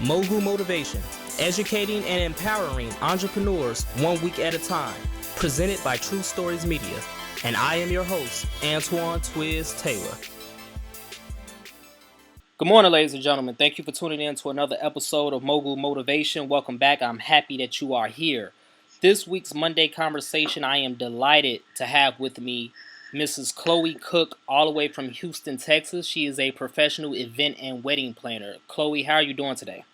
Mogul Motivation, educating and empowering entrepreneurs 1 week at a time. Presented by True Stories Media. And I am your host, Antoine Twiz Taylor. Good morning, ladies and gentlemen. Thank you for tuning in to another episode of Mogul Motivation. Welcome back. I'm happy that you are here. This week's Monday conversation, I am delighted to have with me Mrs. Chloe Cook, all the way from Houston, Texas. She is a professional event and wedding planner. Chloe, how are you doing today?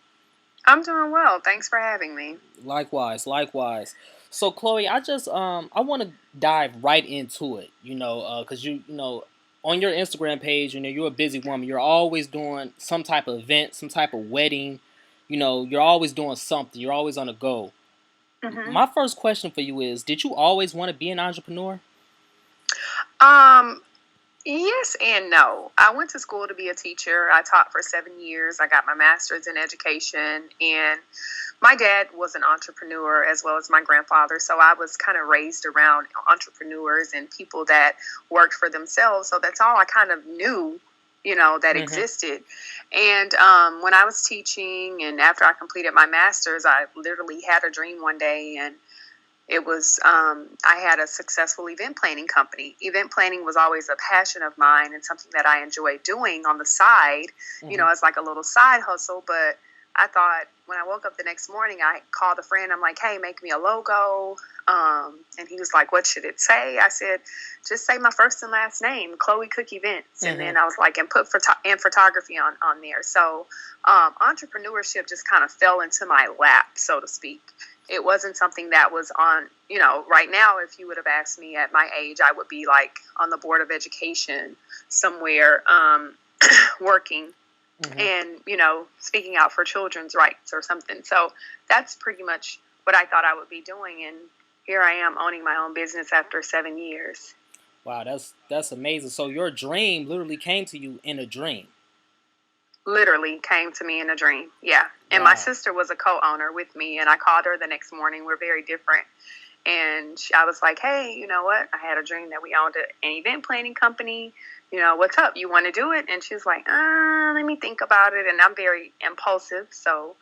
I'm doing well. Thanks for having me. Likewise. So, Chloe, I want to dive right into it, because on your Instagram page, you're a busy woman. You're always doing some type of event, some type of wedding. You're always doing something. You're always on the go. Mm-hmm. My first question for you is, did you always want to be an entrepreneur? Yes and no. I went to school to be a teacher. I taught for 7 years. I got my master's in education, and my dad was an entrepreneur as well as my grandfather. So I was kind of raised around entrepreneurs and people that worked for themselves. So that's all I kind of knew, that existed. And when I was teaching and after I completed my master's, I literally had a dream one day, and it was, I had a successful event planning company. Event planning was always a passion of mine and something that I enjoyed doing on the side, as like a little side hustle. But I thought when I woke up the next morning, I called a friend. I'm like, hey, make me a logo. And he was like, what should it say? I said, just say my first and last name, Chloe Cook Events. And then I was like, and put photography on there. So entrepreneurship just kind of fell into my lap, so to speak. It wasn't something that was on, right now, if you would have asked me at my age, I would be like on the board of education somewhere working and, speaking out for children's rights or something. So that's pretty much what I thought I would be doing. And here I am owning my own business after 7 years. Wow, that's amazing. So your dream literally came to you in a dream. Literally came to me in a dream. Yeah. And my sister was a co-owner with me, and I called her the next morning. We're very different. And I was like, hey, you know what? I had a dream that we owned an event planning company. What's up? You want to do it? And she was like, let me think about it. And I'm very impulsive. So,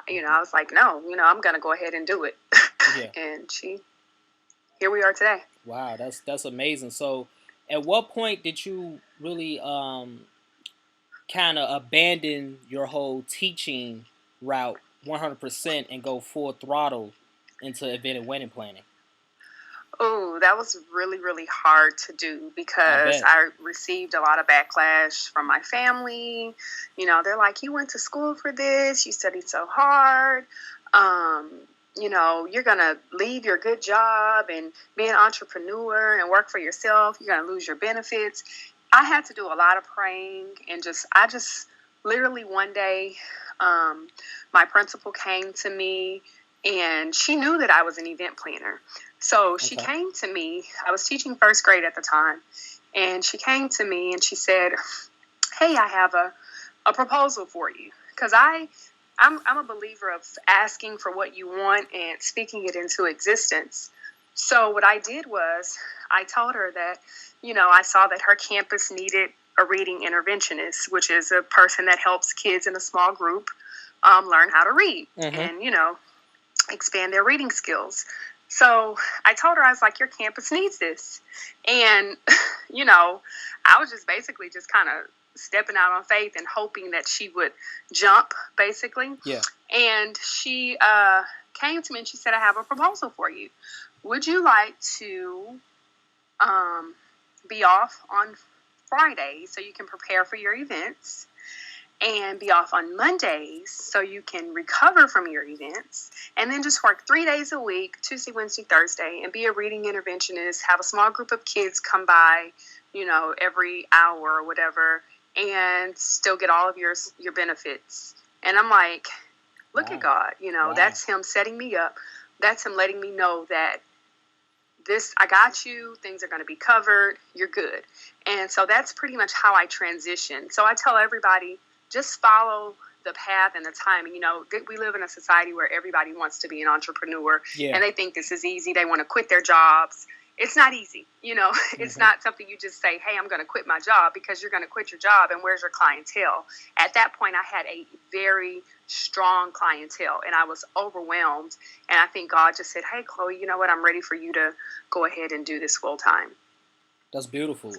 I was like, no, I'm going to go ahead and do it. Yeah. And here we are today. Wow. That's amazing. So at what point did you really, kind of abandon your whole teaching route 100% and go full throttle into event and wedding planning? Oh, that was really, really hard to do because I received a lot of backlash from my family. They're like, you went to school for this, you studied so hard. You're going to leave your good job and be an entrepreneur and work for yourself. You're going to lose your benefits. I had to do a lot of praying and I just literally one day, my principal came to me and she knew that I was an event planner. So she came to me. I was teaching first grade at the time, and she came to me and she said, hey, I have a proposal for you. Because I'm a believer of asking for what you want and speaking it into existence. So what I did was I told her that, I saw that her campus needed a reading interventionist, which is a person that helps kids in a small group learn how to read and, expand their reading skills. So I told her, I was like, your campus needs this. And, I was just basically just kind of stepping out on faith and hoping that she would jump, basically. Yeah. And she came to me and she said, I have a proposal for you. Would you like to be off on Friday so you can prepare for your events, and be off on Mondays so you can recover from your events, and then just work 3 days a week, Tuesday, Wednesday, Thursday, and be a reading interventionist, have a small group of kids come by, every hour or whatever, and still get all of your benefits. And I'm like, look at God, that's him setting me up. That's him letting me know that I got you, things are going to be covered, you're good. And so that's pretty much how I transition. So I tell everybody, just follow the path and the timing. We live in a society where everybody wants to be an entrepreneur, and they think this is easy. They want to quit their jobs it's not easy. It's Mm-hmm. not something you just say, hey, I'm going to quit my job, because you're going to quit your job. And where's your clientele? At that point, I had a very strong clientele and I was overwhelmed. And I think God just said, hey, Chloe, you know what? I'm ready for you to go ahead and do this full time. That's beautiful.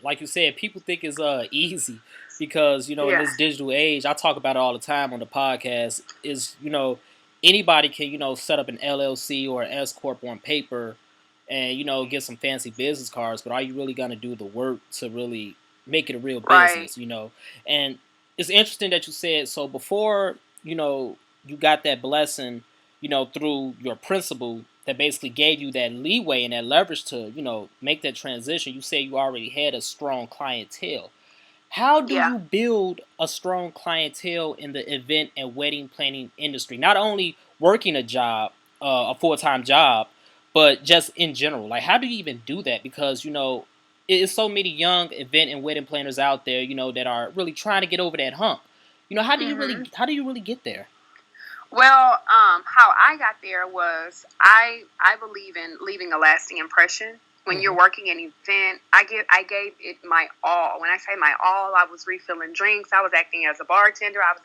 Like you said, people think it's easy because in Yeah. this digital age, I talk about it all the time on the podcast. Is anybody can set up an LLC or an S corp on paper, and get some fancy business cards. But are you really gonna do the work to really make it a real Right. business? And it's interesting that you said so before. You got that blessing through your principal that basically gave you that leeway and that leverage to, make that transition. You say you already had a strong clientele. How do Yeah. you build a strong clientele in the event and wedding planning industry? Not only working a job, a full time job, but just in general. Like, how do you even do that? Because it's so many young event and wedding planners out there, that are really trying to get over that hump. Mm-hmm. How do you really get there? Well, how I got there was I believe in leaving a lasting impression. When Mm-hmm. you're working an event, I gave it my all. When I say my all, I was refilling drinks. I was acting as a bartender. I was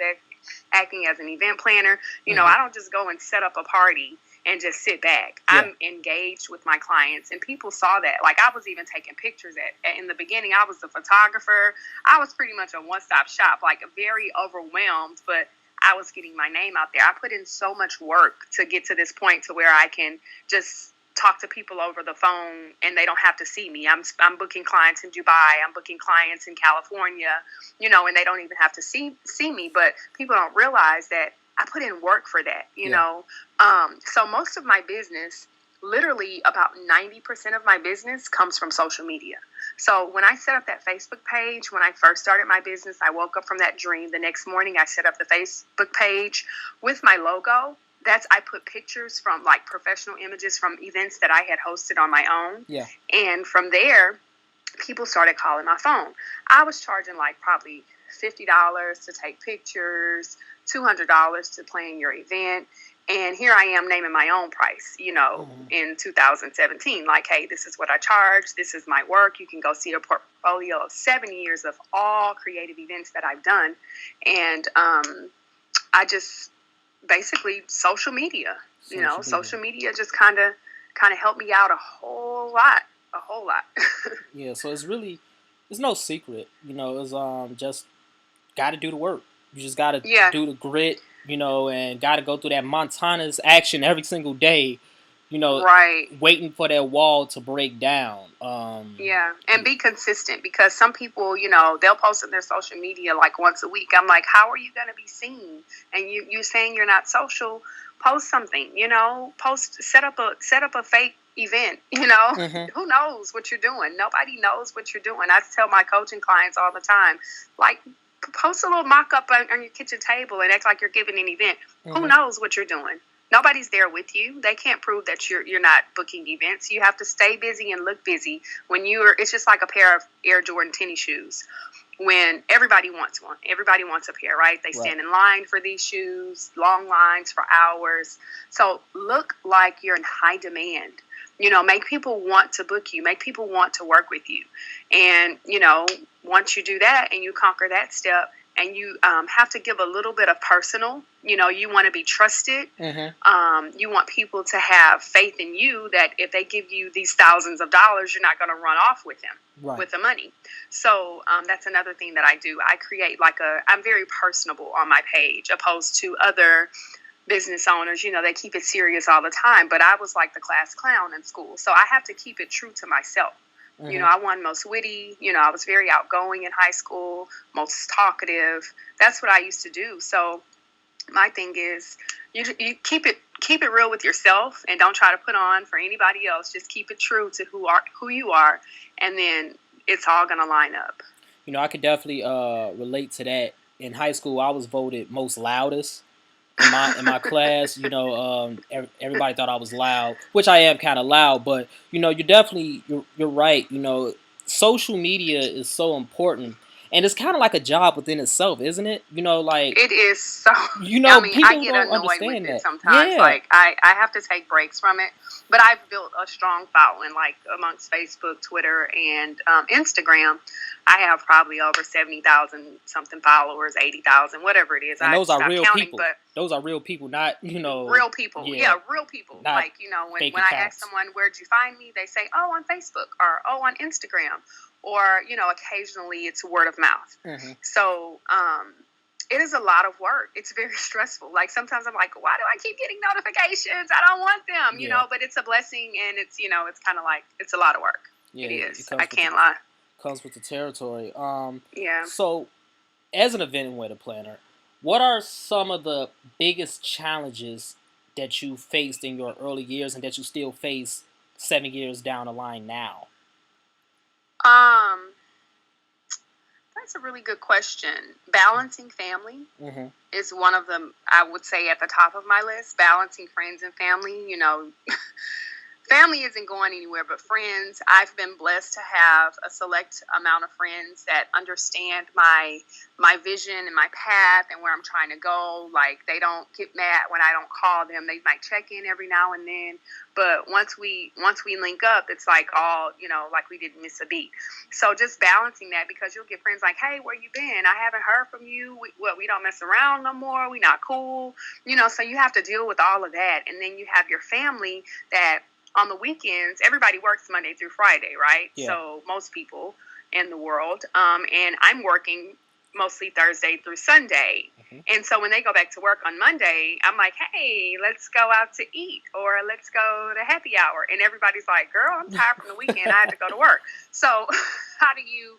acting as an event planner. Mm-hmm. I don't just go and set up a party and just sit back. Yeah. I'm engaged with my clients, and people saw that. Like, I was even taking pictures in the beginning. I was the photographer. I was pretty much a one-stop shop, like very overwhelmed, but I was getting my name out there. I put in so much work to get to this point to where I can just talk to people over the phone and they don't have to see me. I'm booking clients in Dubai. I'm booking clients in California, and they don't even have to see me. But people don't realize that I put in work for that, Yeah. So most of my business, literally about 90% of my business, comes from social media. So when I set up that Facebook page, when I first started my business, I woke up from that dream. The next morning, I set up the Facebook page with my logo. I put pictures from, like, professional images from events that I had hosted on my own. Yeah. And from there, people started calling my phone. I was charging like probably $50 to take pictures, $200 to plan your event. And here I am naming my own price, Mm-hmm. in 2017. Like, hey, this is what I charge. This is my work. You can go see a portfolio of 7 years of all creative events that I've done. And I just basically social media, social media just kind of helped me out a whole lot. A whole lot. Yeah, so it's no secret, it's just got to do the work. You just got to Yeah. do the grit, and got to go through that Montana's action every single day, you know, Right. waiting for that wall to break down. Yeah, and be consistent, because some people, they'll post on their social media like once a week. I'm like, how are you going to be seen? And you saying you're not social? Post something, post set up a fake event. Mm-hmm. Who knows what you're doing? Nobody knows what you're doing. I tell my coaching clients all the time, like, post a little mock-up on your kitchen table and act like you're giving an event. Mm-hmm. Who knows what you're doing? Nobody's there with you. They can't prove that you're not booking events. You have to stay busy and look busy. It's just like a pair of Air Jordan tennis shoes. When everybody wants one, everybody wants a pair, right? They stand in line for these shoes, long lines for hours. So look like you're in high demand. Make people want to book you, make people want to work with you. And, once you do that and you conquer that step, and you have to give a little bit of personal, you want to be trusted. Mm-hmm. You want people to have faith in you, that if they give you these thousands of dollars, you're not going to run off with them, with the money. So that's another thing that I do. I create I'm very personable on my page, opposed to other business owners. They keep it serious all the time, but I was like the class clown in school. So I have to keep it true to myself. Mm-hmm. I won most witty. I was very outgoing in high school, most talkative. That's what I used to do. So my thing is, you keep it real with yourself, and don't try to put on for anybody else. Just keep it true to who you are, and then it's all gonna line up. I could definitely relate to that. In high school, I was voted most loudest in my class. Everybody thought I was loud, which I am kind of loud. But you're right. Social media is so important, and it's kind of like a job within itself, isn't it? Like, It is so. I mean, I people get don't annoyed with understand it that. sometimes. Yeah, Like, I have to take breaks from it. But I've built a strong following, like amongst Facebook, Twitter, and Instagram. I have probably over 70,000 something followers, 80,000, whatever it is. and I those are stopped real counting, people. but Those are real people, not real people. yeah, Yeah, real people. not Like, you know, fake when I ask accounts. someone, where'd you find me? They say, oh, on Facebook, or oh, on Instagram. Or, you know, occasionally it's word of mouth. Mm-hmm. So, it is a lot of work. It's very stressful. Like, sometimes I'm like, why do I keep getting notifications? I don't want them, you know, but it's a blessing, and it's, you know, it's kind of like, it's a lot of work. Yeah, it is. it I can't lie. Comes with the territory. Yeah. So, as an event and wedding planner, what are some of the biggest challenges that you faced in your early years and that you still face 7 years down the line now? That's a really good question. Balancing family Mm-hmm. is one of them, I would say, at the top of my list. Balancing friends and family, you know, family isn't going anywhere, but friends, I've been blessed to have a select amount of friends that understand my vision and my path and where I'm trying to go. Like, they don't get mad when I don't call them. They might check in every now and then, but once we link up, it's like all, you know, like we didn't miss a beat. So just balancing that, because you'll get friends like, hey, where you been? I haven't heard from you. We don't mess around no more. We not cool. You know, so you have to deal with all of that. And then you have your family that on the weekends, everybody works Monday through Friday, right? Yeah. So most people in the world, and I'm working mostly Thursday through Sunday. Mm-hmm. And so when they go back to work on Monday, I'm like, hey, let's go out to eat, or let's go to happy hour. And everybody's like, girl, I'm tired from the weekend. I had to go to work. So how do you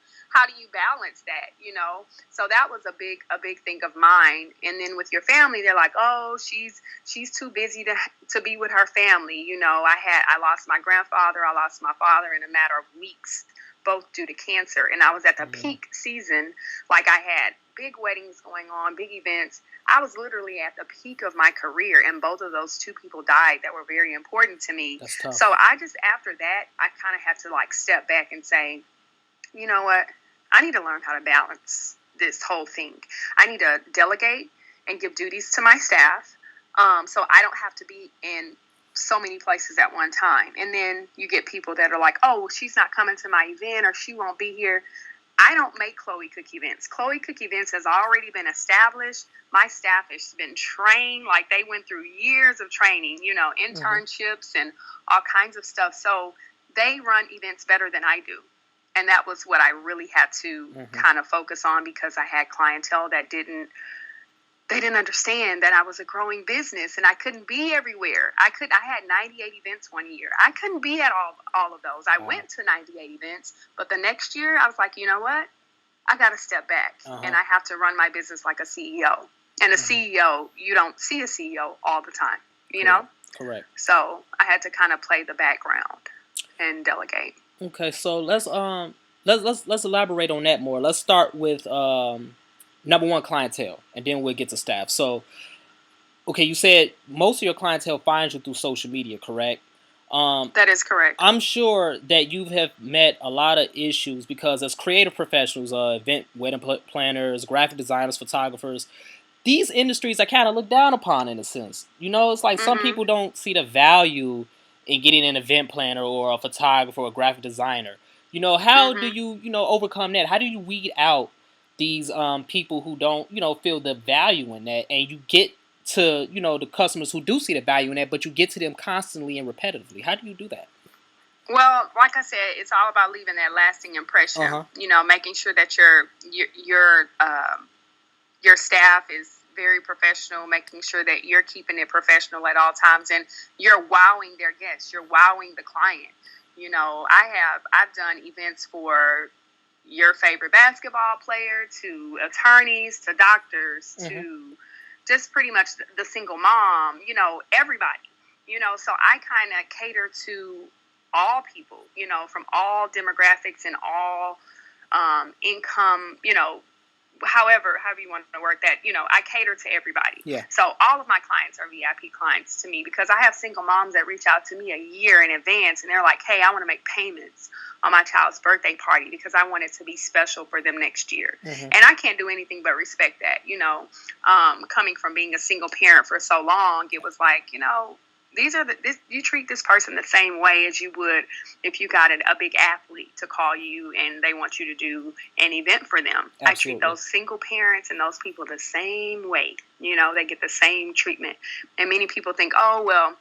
balance that, you know? So that was a big thing of mine. And then with your family, they're like, oh, she's too busy to be with her family. You know, I lost my grandfather, I lost my father in a matter of weeks, both due to cancer. And I was at the peak season. Like, I had big weddings going on, big events. I was literally at the peak of my career, and both of those two people died that were very important to me. That's tough. So I just, after that, I kind of had to like step back and say, you know what? I need to learn how to balance this whole thing. I need to delegate and give duties to my staff, so I don't have to be in so many places at one time. And then you get people that are like, oh, she's not coming to my event, or she won't be here. I don't make Chloe Cook Events. Chloe Cook Events has already been established. My staff has been trained. Like, they went through years of training, you know, internships and all kinds of stuff. So they run events better than I do. And that was what I really had to kind of focus on, because I had clientele that didn't understand that I was a growing business, and I couldn't be everywhere. I had 98 events one year. I couldn't be at all of those. I went to 98 events, but the next year I was like, you know what? I got to step back, and I have to run my business like a CEO. And a CEO, you don't see a CEO all the time, you know? Correct. So I had to kind of play the background and delegate. Okay, so let's elaborate on that more. Let's start with number one, clientele, and then we'll get to staff. So, okay, you said most of your clientele finds you through social media, correct? That is correct. I'm sure that you have met a lot of issues, because as creative professionals, event wedding planners, graphic designers, photographers, these industries are kind of looked down upon in a sense. You know, it's like some people don't see the value in getting an event planner or a photographer or a graphic designer. You know, how do you, overcome that? How do you weed out these people who don't, feel the value in that, and you get to, the customers who do see the value in that, but you get to them constantly and repetitively? How do you do that? Well, like I said, it's all about leaving that lasting impression. You know, making sure that your staff is very professional, making sure that you're keeping it professional at all times, and you're wowing their guests, you're wowing the client. You know, I've done events for your favorite basketball player, to attorneys, to doctors, to just pretty much the single mom, you know, everybody. You know, so I kind of cater to all people, you know, from all demographics and all income, you know, however you want to work that, I cater to everybody. Yeah. So all of my clients are VIP clients to me, because I have single moms that reach out to me a year in advance, and they're like, hey, I want to make payments on my child's birthday party because I want it to be special for them next year. Mm-hmm. And I can't do anything but respect that. Coming from being a single parent for so long, it was like, you treat this person the same way as you would if you got a big athlete to call you and they want you to do an event for them. Absolutely. I treat those single parents and those people the same way. They get the same treatment. And many people think, oh, well,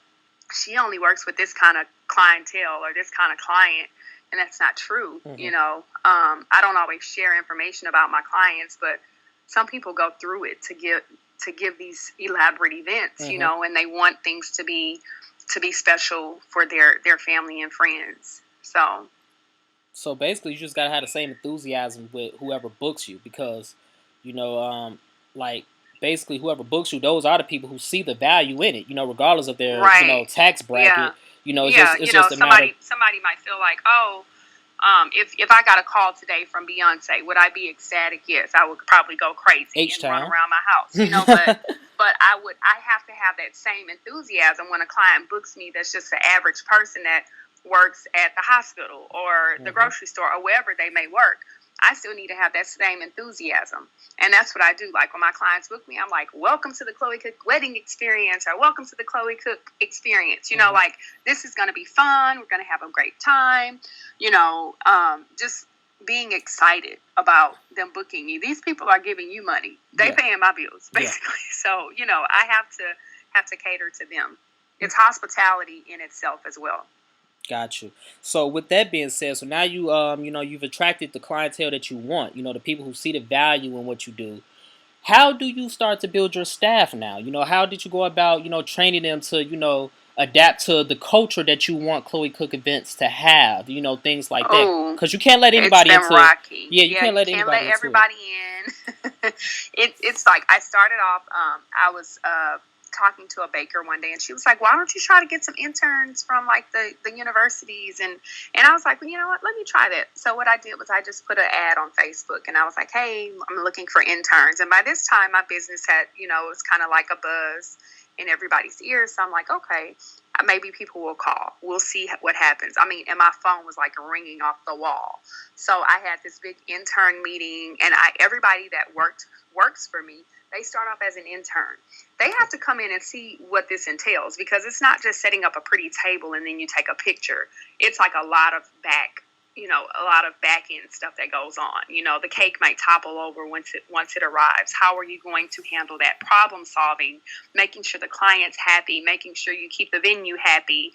she only works with this kind of clientele or this kind of client. And that's not true. Mm-hmm. I don't always share information about my clients, but some people go through it to give these elaborate events, mm-hmm. And they want things to be special for their family and friends. So basically, you just gotta have the same enthusiasm with whoever books you, because, like basically whoever books you, those are the people who see the value in it, regardless of their, right. tax bracket. Yeah. It's just a matter. Somebody might feel like, oh, if I got a call today from Beyonce, would I be ecstatic? Yes, I would probably go crazy and run around my house, but I have to have that same enthusiasm when a client books me that's just an average person that works at the hospital or the mm-hmm. grocery store or wherever they may work. I still need to have that same enthusiasm. And that's what I do. Like when my clients book me, I'm like, welcome to the Chloe Cook wedding experience, or welcome to the Chloe Cook experience. mm-hmm. Like, this is going to be fun. We're going to have a great time. Just being excited about them booking you. These people are giving you money. They paying my bills, basically. Yeah. So, I have to cater to them. It's hospitality in itself as well. Got you. So with that being said, so now you've attracted the clientele that you want, the people who see the value in what you do. How do you start to build your staff now? How did you go about, training them to, adapt to the culture that you want Chloe Cook events to have, things like that? Because you can't let anybody into rocky. Yeah, you can't let anybody into everybody in. It's like I started off, I was talking to a baker one day, and she was like, why don't you try to get some interns from like the universities? And I was like, well, you know what, let me try that. So what I did was I just put an ad on Facebook, and I was like, hey, I'm looking for interns. And by this time my business had, it was kind of like a buzz in everybody's ears. So I'm like, okay, maybe people will call. We'll see what happens. I mean, and my phone was like ringing off the wall. So I had this big intern meeting, and everybody that works for me, they start off as an intern. They have to come in and see what this entails, because it's not just setting up a pretty table and then you take a picture. It's like a lot of back end stuff that goes on. The cake might topple over once it arrives. How are you going to handle that? Problem solving, making sure the client's happy, making sure you keep the venue happy.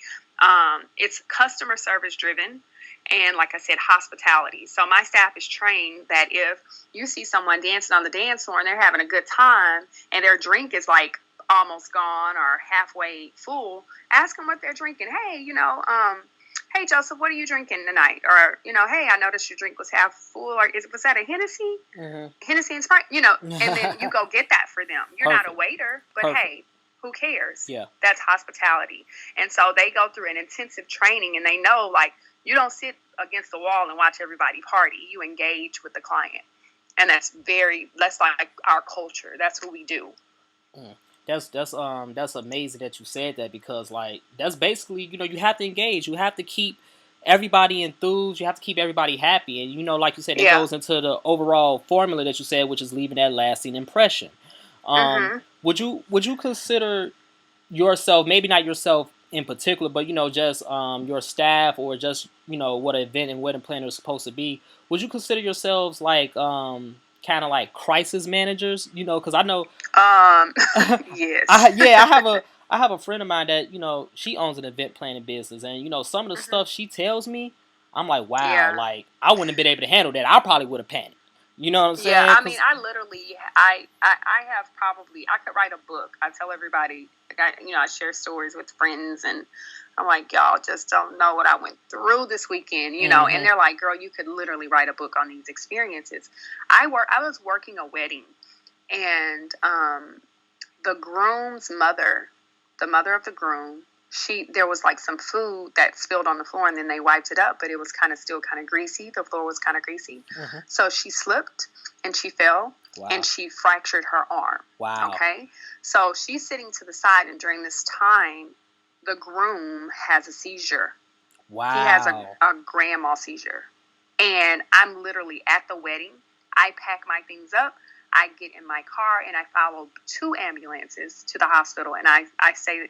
It's customer service driven. And like I said, hospitality. So my staff is trained that if you see someone dancing on the dance floor and they're having a good time and their drink is like almost gone or halfway full, ask them what they're drinking. Hey, hey, Joseph, what are you drinking tonight? Or, hey, I noticed your drink was half full. Or was that a Hennessy? Mm-hmm. Hennessy and Sprite? And then you go get that for them. You're Perfect. Not a waiter, but Perfect. Hey, who cares? Yeah. That's hospitality. And so they go through an intensive training, and they know, like, you don't sit against the wall and watch everybody party. You engage with the client. And that's like our culture. That's what we do. That's amazing that you said that, because like that's basically, you have to engage. You have to keep everybody enthused. You have to keep everybody happy. And like you said, it goes into the overall formula that you said, which is leaving that lasting impression. Mm-hmm. Would you consider yourself, maybe not yourself in particular, but just your staff, or just what an event and wedding planner is supposed to be, would you consider yourselves like kind of like crisis managers? Because I know yes. I have a friend of mine that she owns an event planning business, and some of the stuff she tells me, I'm like, wow, like I wouldn't have been able to handle that. I probably would have panicked. You know what I'm saying? Yeah, I mean, I literally, I have probably, I could write a book. I tell everybody, I share stories with friends, and I'm like, y'all just don't know what I went through this weekend, Mm-hmm. and they're like, girl, you could literally write a book on these experiences. I was working a wedding, and the groom's mother, the mother of the groom, there was like some food that spilled on the floor, and then they wiped it up, but it was still kind of greasy. The floor was kind of greasy. Mm-hmm. So she slipped and she fell Wow. and she fractured her arm. Wow. Okay? So she's sitting to the side, and during this time, the groom has a seizure. Wow. He has a grand mal seizure. And I'm literally at the wedding. I pack my things up. I get in my car, and I follow 2 ambulances to the hospital. And I say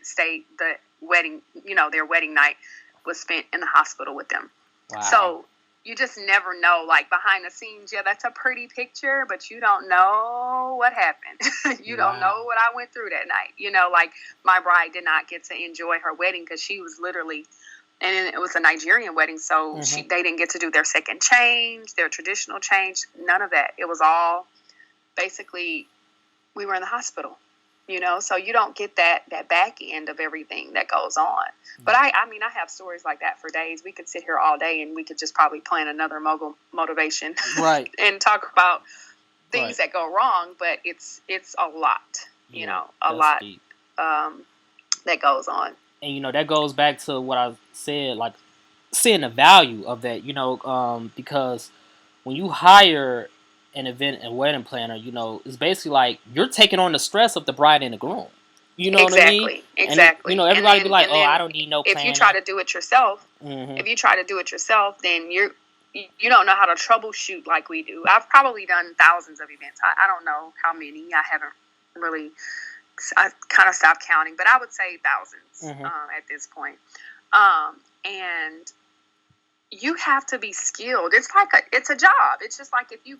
the wedding, their wedding night was spent in the hospital with them. Wow. So you just never know, like, behind the scenes, yeah, that's a pretty picture, but you don't know what happened. You don't know what I went through that night. Like, my bride did not get to enjoy her wedding because she was literally, and it was a Nigerian wedding, so they didn't get to do their second change, their traditional change, none of that. It was all basically, we were in the hospital. So you don't get that back end of everything that goes on. But I have stories like that for days. We could sit here all day, and we could just probably plan another Mogul Motivation, right, and talk about things that go wrong. But it's a lot, a lot that goes on. And that goes back to what I said, like seeing the value of that. Because when you hire an event and wedding planner, it's basically like you're taking on the stress of the bride and the groom. You know what I mean? Exactly. And, everybody be like, I don't need no planner. If you try to do it yourself, then you don't know how to troubleshoot like we do. I've probably done thousands of events. I don't know how many. I haven't really. I kind of stopped counting, but I would say thousands at this point. And you have to be skilled. It's like it's a job. It's just like if you're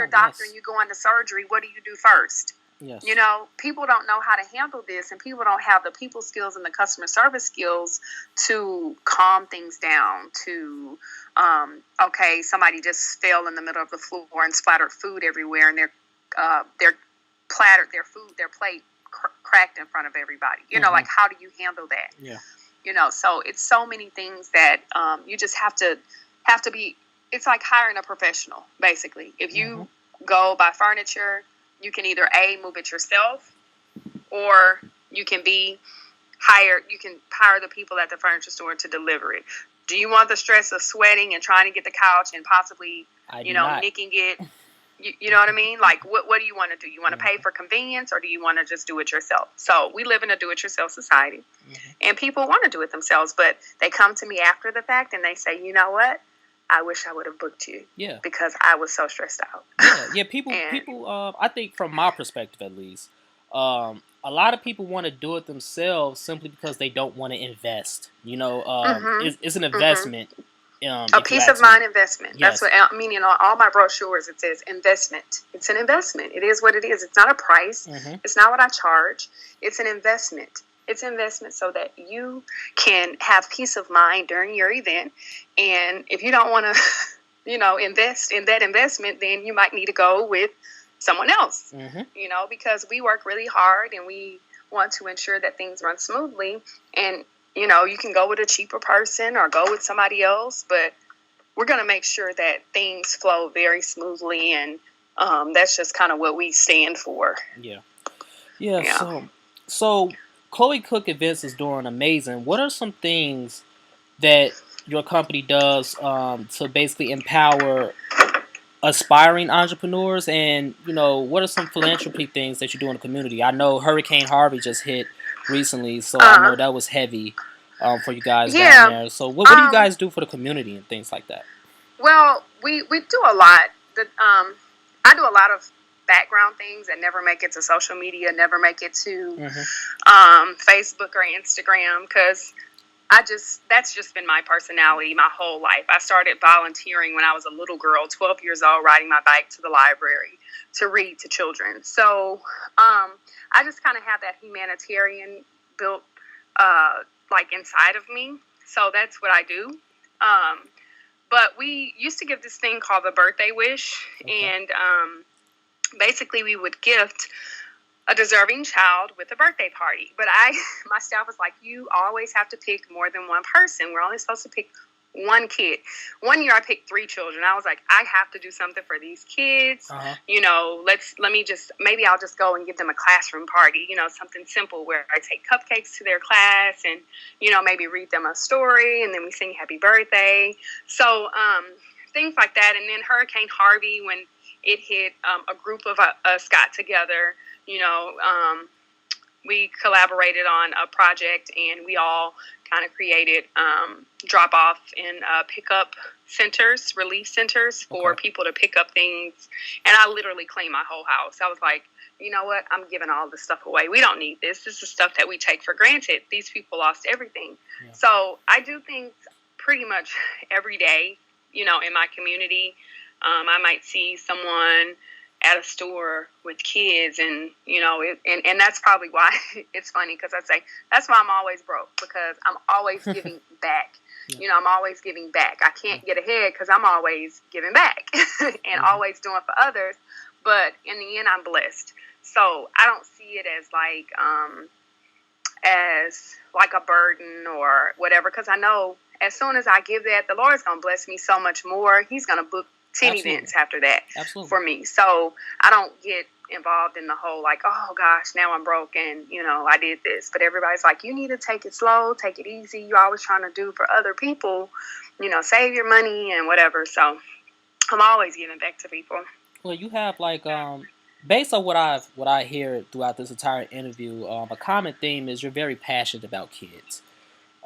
a doctor and you go into surgery, what do you do first? Yes. People don't know how to handle this, and people don't have the people skills and the customer service skills to calm things down. To, somebody just fell in the middle of the floor and splattered food everywhere, and their plate cracked in front of everybody. Like, how do you handle that? Yeah. So it's so many things that you just have to be. It's like hiring a professional, basically. If you go buy furniture, you can either move it yourself, or you can hire the people at the furniture store to deliver it. Do you want the stress of sweating and trying to get the couch and possibly nicking it? You know what I mean? Like, what do you want to do? You want to pay for convenience, or do you want to just do it yourself? So we live in a do-it-yourself society, and people want to do it themselves, but they come to me after the fact and they say, you know what? I wish I would have booked you. Yeah. Because I was so stressed out. Yeah. People. I think from my perspective, at least, a lot of people want to do it themselves simply because they don't want to invest. It's an investment. A peace of mind investment. Yes. That's what I mean. All my brochures, it says investment. It's an investment. It is what it is. It's not a price. It's not what I charge. It's an investment. It's investment so that you can have peace of mind during your event. And if you don't want to, invest in that investment, then you might need to go with someone else, because we work really hard and we want to ensure that things run smoothly. And, you can go with a cheaper person or go with somebody else, but we're going to make sure that things flow very smoothly. And that's just kind of what we stand for. Yeah. So Chloe Cook Events is doing amazing. What are some things that your company does to basically empower aspiring entrepreneurs, and what are some philanthropy things that you do in the community? I know Hurricane Harvey just hit recently, so I know that was heavy for you guys down there. So what do you guys do for the community and things like that? Well, we do a lot. I do a lot of background things that never make it to social media, never make it to Facebook or Instagram, because that's just been my personality my whole life. I started volunteering when I was a little girl, 12 years old, riding my bike to the library to read to children. So I just kind of have that humanitarian built like inside of me. So that's what I do. But we used to give this thing called the birthday wish. And basically we would gift a deserving child with a birthday party. But my staff was like, you always have to pick more than one person. We're only supposed to pick one kid. One year I picked 3 children. I was like, I have to do something for these kids. Maybe I'll just go and give them a classroom party, something simple where I take cupcakes to their class and, maybe read them a story, and then we sing happy birthday. So things like that. And then Hurricane Harvey, when it hit. A group of us got together. We collaborated on a project, and we all kind of created drop-off and pickup centers, relief centers for people to pick up things. And I literally cleaned my whole house. I was like, you know what? I'm giving all this stuff away. We don't need this. This is stuff that we take for granted. These people lost everything. Yeah. So I do things pretty much every day, in my community. I might see someone at a store with kids, and and that's probably why it's funny, because I say that's why I'm always broke, because I'm always giving back. Yeah. I'm always giving back. I can't get ahead because I'm always giving back and always doing for others. But in the end, I'm blessed. So I don't see it as like a burden or whatever, because I know as soon as I give that, the Lord's gonna bless me so much more. He's gonna book 10 events after that for me. So I don't get involved in the whole like, oh gosh, now I'm broke and I did this. But everybody's like, you need to take it slow, take it easy. You're always trying to do for other people, save your money and whatever. So I'm always giving back to people. Well, you have like based on what I hear throughout this entire interview, a common theme is you're very passionate about kids.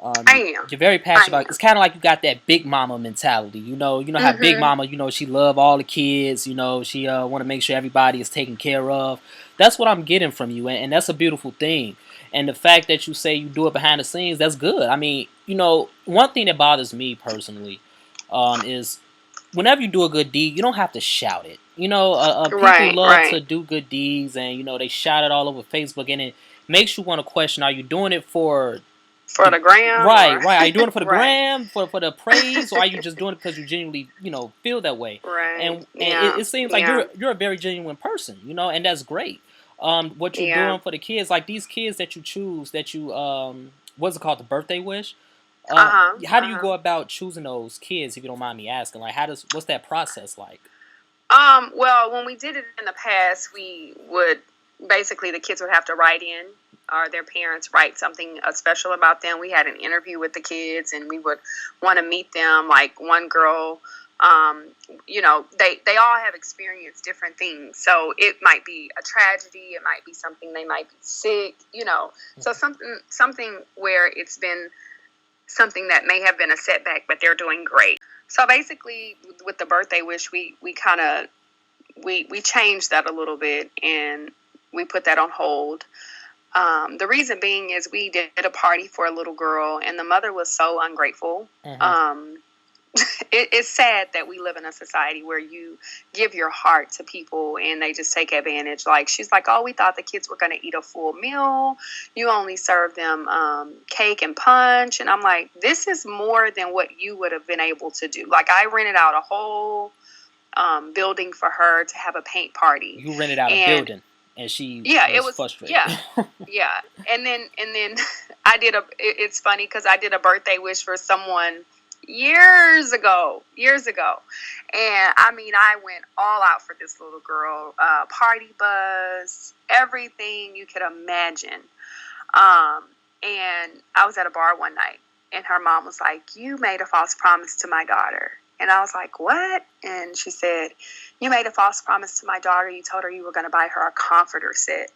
I am. You're very passionate about it. It's kind of like you got that big mama mentality. You know how big mama, she love all the kids. She want to make sure everybody is taken care of. That's what I'm getting from you, and that's a beautiful thing. And the fact that you say you do it behind the scenes, that's good. I mean, one thing that bothers me personally is whenever you do a good deed, you don't have to shout it. People love to do good deeds, and they shout it all over Facebook, and it makes you want to question: are you doing it for the gram? Right. Are you doing it for the gram, for the praise, or are you just doing it because you genuinely, feel that way? Right. And it seems like you're a very genuine person, and that's great. What you're doing for the kids, like these kids that you choose, what's it called, the birthday wish? How do you go about choosing those kids, if you don't mind me asking? Like, what's that process like? Well, when we did it in the past, we would basically, the kids would have to write in, or their parents write something special about them. We had an interview with the kids, and we would want to meet them. Like one girl, they all have experienced different things. So it might be a tragedy. It might be something, they might be sick, So something where it's been something that may have been a setback, but they're doing great. So basically, with the birthday wish, we kind of we changed that a little bit, and we put that on hold. The reason being is we did a party for a little girl, and the mother was so ungrateful. It's sad that we live in a society where you give your heart to people and they just take advantage. Like, she's like, oh, we thought the kids were going to eat a full meal. You only serve them cake and punch. And I'm like, this is more than what you would have been able to do. Like, I rented out a whole building for her to have a paint party. You rented out a building, and she was frustrated. Yeah. And then it's funny because I did a birthday wish for someone years ago. And I mean, I went all out for this little girl, party bus, everything you could imagine. And I was at a bar one night, and her mom was like, you made a false promise to my daughter. And I was like, what? And she said, you made a false promise to my daughter. You told her you were going to buy her a comforter set,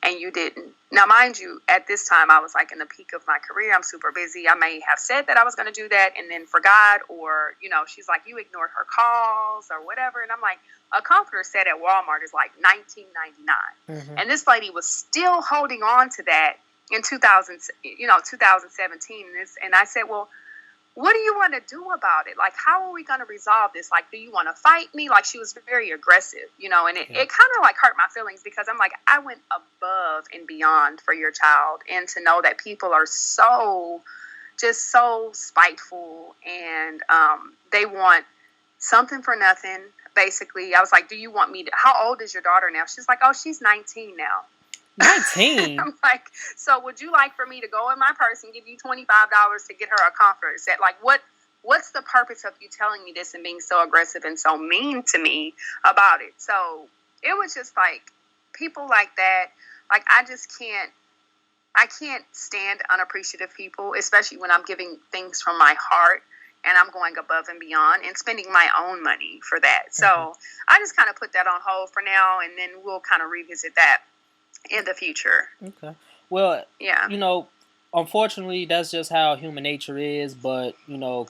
and you didn't. Now, mind you, at this time, I was like in the peak of my career. I'm super busy. I may have said that I was going to do that and then forgot, or, she's like, you ignored her calls or whatever. And I'm like, a comforter set at Walmart is like $19.99. And this lady was still holding on to that in 2017. And I said, well, what do you want to do about it? Like, how are we going to resolve this? Like, do you want to fight me? Like, she was very aggressive, and it kind of like hurt my feelings, because I'm like, I went above and beyond for your child. And to know that people are so spiteful, and they want something for nothing. Basically, I was like, do you want me to, how old is your daughter now? She's like, oh, she's 19 now. 19? I'm like, so would you like for me to go in my purse and give you $25 to get her a comforter set? Like, what's the purpose of you telling me this and being so aggressive and so mean to me about it? So it was just like, people like that, like, I can't stand unappreciative people, especially when I'm giving things from my heart. and I'm going above and beyond and spending my own money for that. So I just kind of put that on hold for now, and then we'll kind of revisit that in the future. Okay. Well, Yeah. Unfortunately, that's just how human nature is. But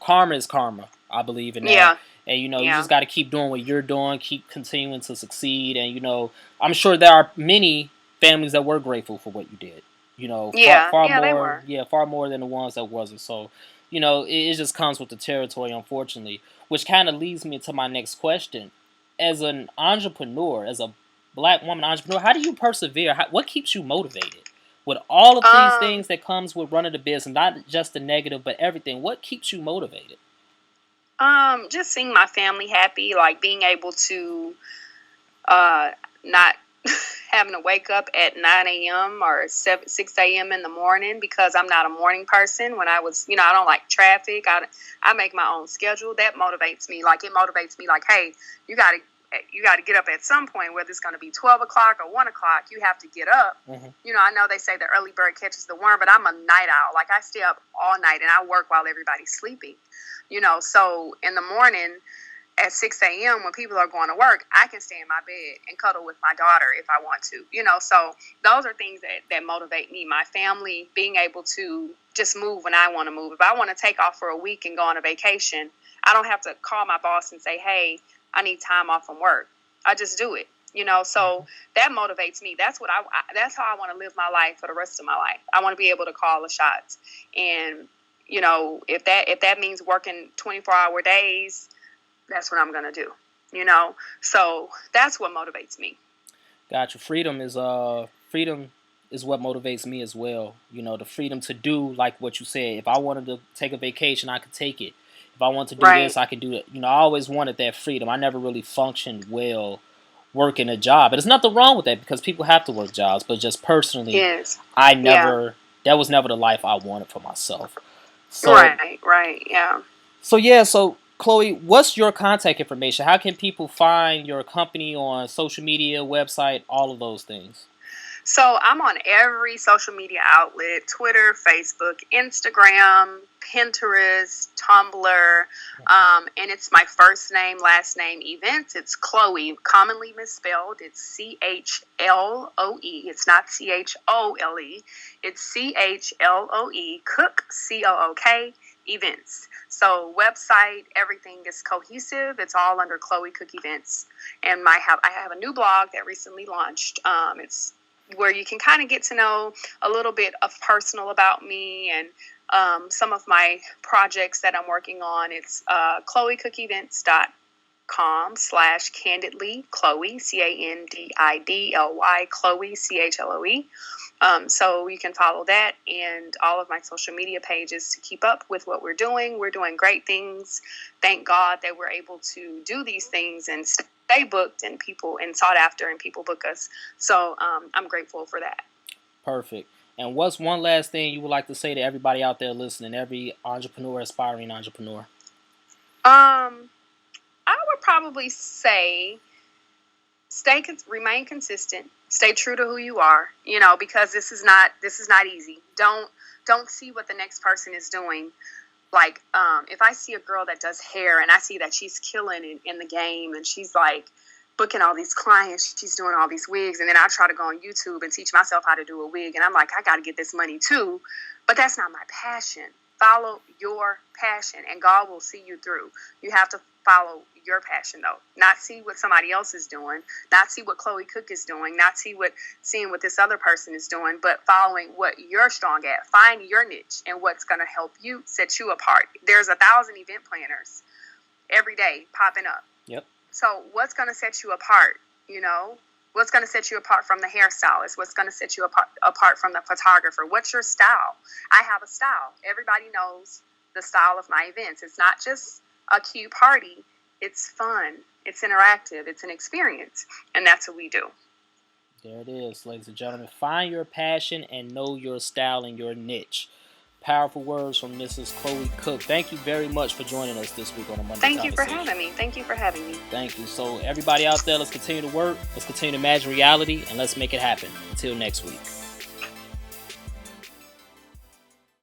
karma is karma. I believe in that. Yeah. And you Yeah. just got to keep doing what you're doing, keep continuing to succeed. And I'm sure there are many families that were grateful for what you did. Yeah. Far Yeah, they more, were. far more than the ones that wasn't. So, it just comes with the territory, unfortunately. Which kind of leads me to my next question. As an entrepreneur, as a Black woman entrepreneur, how do you persevere? What keeps you motivated with all of these Um, things that comes with running a business, not just the negative, but everything? What keeps you motivated? just seeing my family happy, like being able to not having to wake up at 9 a.m. or 6 a.m. in the morning because I'm not a morning person. When I was, I don't like traffic. I make my own schedule. That motivates me. Like, it motivates me like, hey, you got to get up at some point, whether it's going to be 12 o'clock or 1 o'clock, you have to get up. I know they say the early bird catches the worm, but I'm a night owl. Like, I stay up all night and I work while everybody's sleeping, so in the morning at 6 a.m. when people are going to work, I can stay in my bed and cuddle with my daughter if I want to, so those are things that motivate me. My family, being able to just move when I want to move. If I want to take off for a week and go on a vacation, I don't have to call my boss and say, hey, I need time off from work. I just do it, so that motivates me. That's that's how I want to live my life for the rest of my life. I want to be able to call the shots. And, if that means working 24-hour days, that's what I'm going to do, so that's what motivates me. Gotcha. Freedom is what motivates me as well. The freedom to do like what you said. If I wanted to take a vacation, I could take it. If I want to do this, I could do it. I always wanted that freedom. I never really functioned well working a job. And there's nothing wrong with that because people have to work jobs. But just personally, Yes. that was never the life I wanted for myself. So, Right, yeah. So Chloe, what's your contact information? How can people find your company on social media, website, all of those things? So I'm on every social media outlet: Twitter, Facebook, Instagram, Pinterest, Tumblr, and it's my first name, last name events. It's Chloe, commonly misspelled. It's CHLOE. It's not CHOLE. It's CHLOE, Cook, COOK, events. So website, everything is cohesive. It's all under Chloe Cook Events. And I have a new blog that recently launched. It's where you can kind of get to know a little bit of personal about me and some of my projects that I'm working on. It's chloecookevents.com/candidly Chloe, CANDIDLY, Chloe, CHLOE. So you can follow that and all of my social media pages to keep up with what we're doing. We're doing great things. Thank God that we're able to do these things and stay booked and sought after, and people book us. So I'm grateful for that. Perfect. And what's one last thing you would like to say to everybody out there listening, every entrepreneur, aspiring entrepreneur? I would probably say remain consistent, stay true to who you are, because this is not easy. Don't see what the next person is doing. Like, if I see a girl that does hair and I see that she's killing in the game and she's like booking all these clients, she's doing all these wigs, and then I try to go on YouTube and teach myself how to do a wig, and I'm like, I got to get this money too, but that's not my passion. Follow your passion and God will see you through. You have to follow your passion, though. Not see what somebody else is doing, not see what Chloe Cook is doing, not seeing what this other person is doing, but following what you're strong at. Find your niche and what's going to help you, set you apart. There's 1,000 event planners every day popping up. Yep. So what's going to set you apart? What's going to set you apart from the hairstylist? What's going to set you apart from the photographer? What's your style? I have a style. Everybody knows the style of my events. It's not just a cute party. It's fun. It's interactive. It's an experience. And that's what we do. There it is, ladies and gentlemen. Find your passion and know your style and your niche. Powerful words from Mrs. Chloe Cook. Thank you very much for joining us this week on a Monday Thank you for having me. Thank you for having me. Thank you. So everybody out there, let's continue to work. Let's continue to imagine reality, and let's make it happen. Until next week.